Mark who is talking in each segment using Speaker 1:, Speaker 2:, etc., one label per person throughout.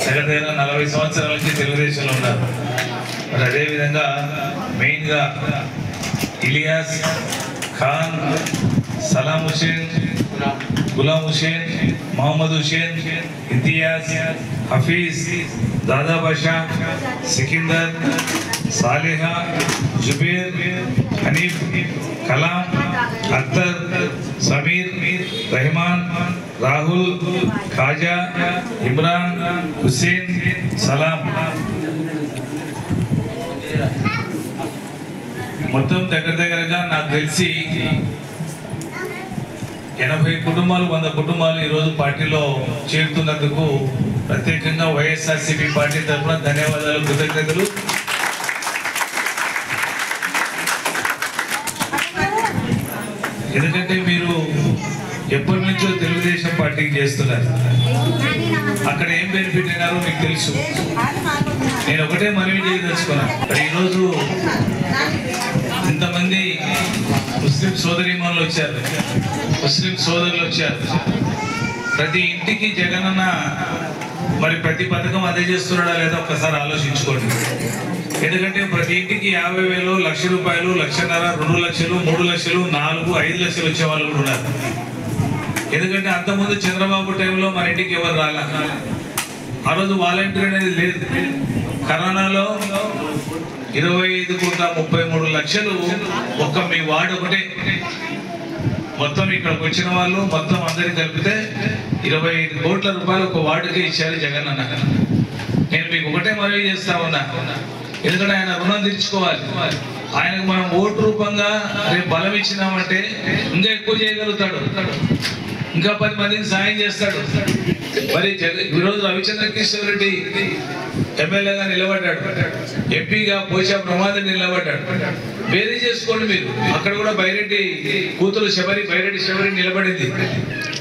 Speaker 1: దగ్గర 40 సంవత్సరాల నుంచి తెలుగుదేశంలో ఉన్నారు. మరి అదేవిధంగా మెయిన్గా ఇలియాస్ ఖాన్, సలాం హుసేన్, గులాం హుసేన్, మొహమ్మద్ హుసేన్, ఇంతియాజ్, హఫీజ్, దాదా బాషా, సికిందర్, సాలిహా, జుబేర్, హనీఫ్, కలాం, అఖ్తర్, సమీర్, రెహమాన్, రాహుల్, ఖాజా, ఇమ్రాన్, హుసేన్, సలాం మొత్తం దగ్గరగా నాకు తెలిసి 80 కుటుంబాలు 100 కుటుంబాలు ఈరోజు పార్టీలో చేరుతున్నందుకు ప్రత్యేకంగా వైఎస్ఆర్సీపీ పార్టీ తరఫున ధన్యవాదాలు, కృతజ్ఞతలు. ఎందుకంటే మీరు ఎప్పటి నుంచో తెలుగుదేశం పార్టీకి చేస్తున్నారు. అక్కడ ఏం బెనిఫిట్ అయినారో మీకు తెలుసు. నేను ఒకటే మనవి చేయదలుచుకున్నాను. ఈరోజు ఇంతమంది ముస్లిం సోదరీమణులు వచ్చారు, ముస్లిం సోదరులు వచ్చారు. ప్రతి ఇంటికి జగనన్న మరి ప్రతి పథకం అందజేస్తున్నాడా లేదా ఒక్కసారి ఆలోచించుకోండి. ఎందుకంటే ప్రతి ఇంటికి 50,000, ₹1,00,000, ₹1,50,000, 2 లక్షలు, 3 లక్షలు, 4, 5 లక్షలు వచ్చే వాళ్ళు కూడా ఉన్నారు. ఎందుకంటే అంతకుముందు చంద్రబాబు టైంలో మన ఇంటికి ఎవరు రాలే. ఆ రోజు వాలంటీర్ అనేది లేదు. కరోనాలో 25,33,00,000 ఒక్క మీ వార్డు ఒకటే. మొత్తం ఇక్కడికి వచ్చిన వాళ్ళు మొత్తం అందరికి కలిపితే 25 కోట్ల రూపాయలు ఒక వార్డుకే ఇచ్చారు జగన్ అన్న. నేను మీకు ఒకటే మనవి చేస్తా ఉన్నా, ఎందుకంటే ఆయన రుణం తీర్చుకోవాలి. ఆయనకు మనం ఓటు రూపంగా రేపు బలం ఇచ్చినామంటే ఇంకా ఎక్కువ చేయగలుగుతాడు, ఇంకా 10 మందికి సాయం చేస్తాడు. మరి ఈరోజు రవిచంద్ర కిషోర్ రెడ్డి ఎమ్మెల్యేగా నిలబడ్డాడు, ఎంపీగా పోచా ప్రమాదం నిలబడ్డాడు. వేరే చేసుకోండి మీరు. అక్కడ కూడా బైరెడ్డి కూతురు బైరెడ్డి శబరి నిలబడింది.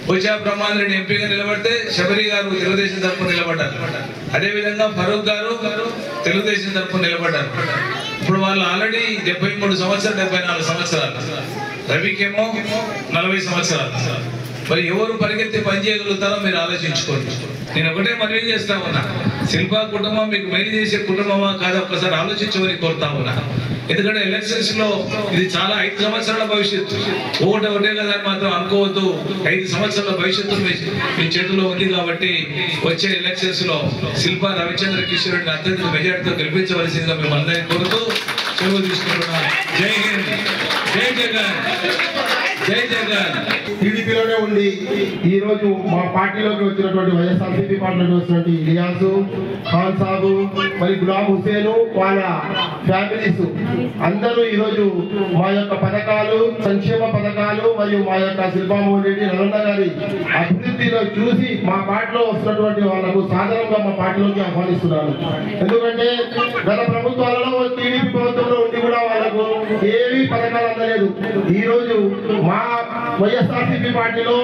Speaker 1: పోచా ప్రమాద్ రెడ్డి ఎంపీగా నిలబడితే శబరి గారు తెలుగుదేశం తరఫున నిలబడ్డారు. అదేవిధంగా ఫరూక్ గారు తెలుగుదేశం తరఫున నిలబడ్డారు. ఇప్పుడు వాళ్ళు ఆల్రెడీ 73 సంవత్సరాలు 74 సంవత్సరాలు, రవికేమో 40 సంవత్సరాలు. మరి ఎవరు పరిగెత్తి పని చేయగలుగుతారో మీరు ఆలోచించుకోండి. నేను ఒకటే మనవి చేస్తా ఉన్నా, శిల్పా కుటుంబం మీకు మేలు చేసే కుటుంబమా కాదా ఒక్కసారి ఆలోచించమని కోరుతా ఉన్నా. ఎందుకంటే ఎలక్షన్స్ లో ఇది చాలా 5 సంవత్సరాల భవిష్యత్తు. ఒకటే కదా అని మాత్రం అనుకోవద్దు. 5 సంవత్సరాల భవిష్యత్తు మీ చేతుల్లో ఉంది. కాబట్టి వచ్చే ఎలక్షన్స్ లో శిల్పా రవిచంద్ర కిషోర్ రెడ్డిని అత్యధిక మెజార్టీతో గెలిపించవలసిందిగా మేము అందరినీ కోరుతూ సెలవు తీసుకుంటున్నాం. జై హింద్, జై జగన్, జై జగన్.
Speaker 2: టీడీపీలోనే ఉండి ఈ రోజు మా పార్టీలోకి వచ్చినటువంటి వైఎస్ఆర్సీపీ పార్టీలోకి వచ్చినటువంటి ఇలియాసు ఖాన్ సాబు, మరి గులాం హుసేన్, వాళ్ళ ఫ్యామిలీస్ అందరూ ఈరోజు మా యొక్క పథకాలు, సంక్షేమ పథకాలు మరియు మా యొక్క శిల్పామోహన్ రెడ్డి నలంద గారి అభివృద్ధిలో చూసి మా పార్టీలో వస్తున్నటువంటి వాళ్ళకు సాధారణంగా మా పార్టీలోకి ఆహ్వానిస్తున్నాను. ఎందుకంటే గత ప్రభుత్వాలలో టీడీపీ ప్రభుత్వంలో ఉండి కూడా వాళ్ళకు ఏవి పథకాలు అందలేదు. ఈ రోజు మా వైఎస్ఆర్సీపీ పార్టీలో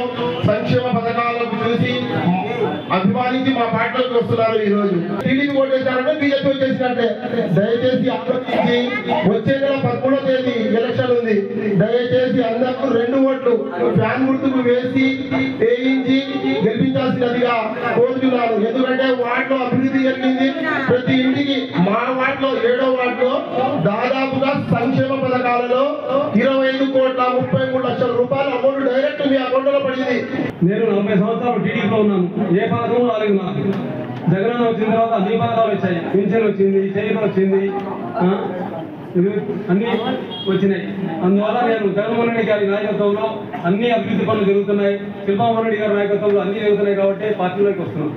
Speaker 2: సంక్షేమ పథకాలను చూసి అభిమానించి మా పార్టీలోకి వస్తున్నారు. ఈ రోజు టీడీపీ ఓటేసారంటే బీజేపీ వచ్చేసినట్టే. దయచేసి ఆలోచించి వచ్చే నెల 13వ తేదీ ఎలక్షన్ ఉంది. దయచేసి అందరూ 2 ఓట్లు ఫ్యాన్ గుర్తుకు వేసి వేయించి గెలిపించాల్సినదిగా కోరుతున్నాను. ఎందుకంటే వార్డులో అభివృద్ధి జరిగింది. ప్రతి ఇంటికి మా వార్డులో 7వ వార్డులో దాదాపుగా సంక్షేమ పథకాలలో 25,33 లక్షల రూపాయల అమౌంట్ డైరెక్ట్ మీ అకౌంట్ లో పడింది.
Speaker 3: నేను 40 సంవత్సరాలు టీడీపీలో ఉన్నాను. ఏ పథకం రాలేదు నాకు. జగన్ వచ్చిన తర్వాత అన్ని పథకాలు వచ్చాయి. పింఛన్ వచ్చింది, చేయూత వచ్చింది, అన్ని వచ్చినాయి. అందువల్ల నేను జగన్మోహన్ రెడ్డి గారి నాయకత్వంలో అన్ని అభివృద్ధి పనులు జరుగుతున్నాయి. శిల్పామోహన్ రెడ్డి గారి నాయకత్వంలో అన్ని జరుగుతున్నాయి కాబట్టి పార్టీలోకి వస్తున్నాను.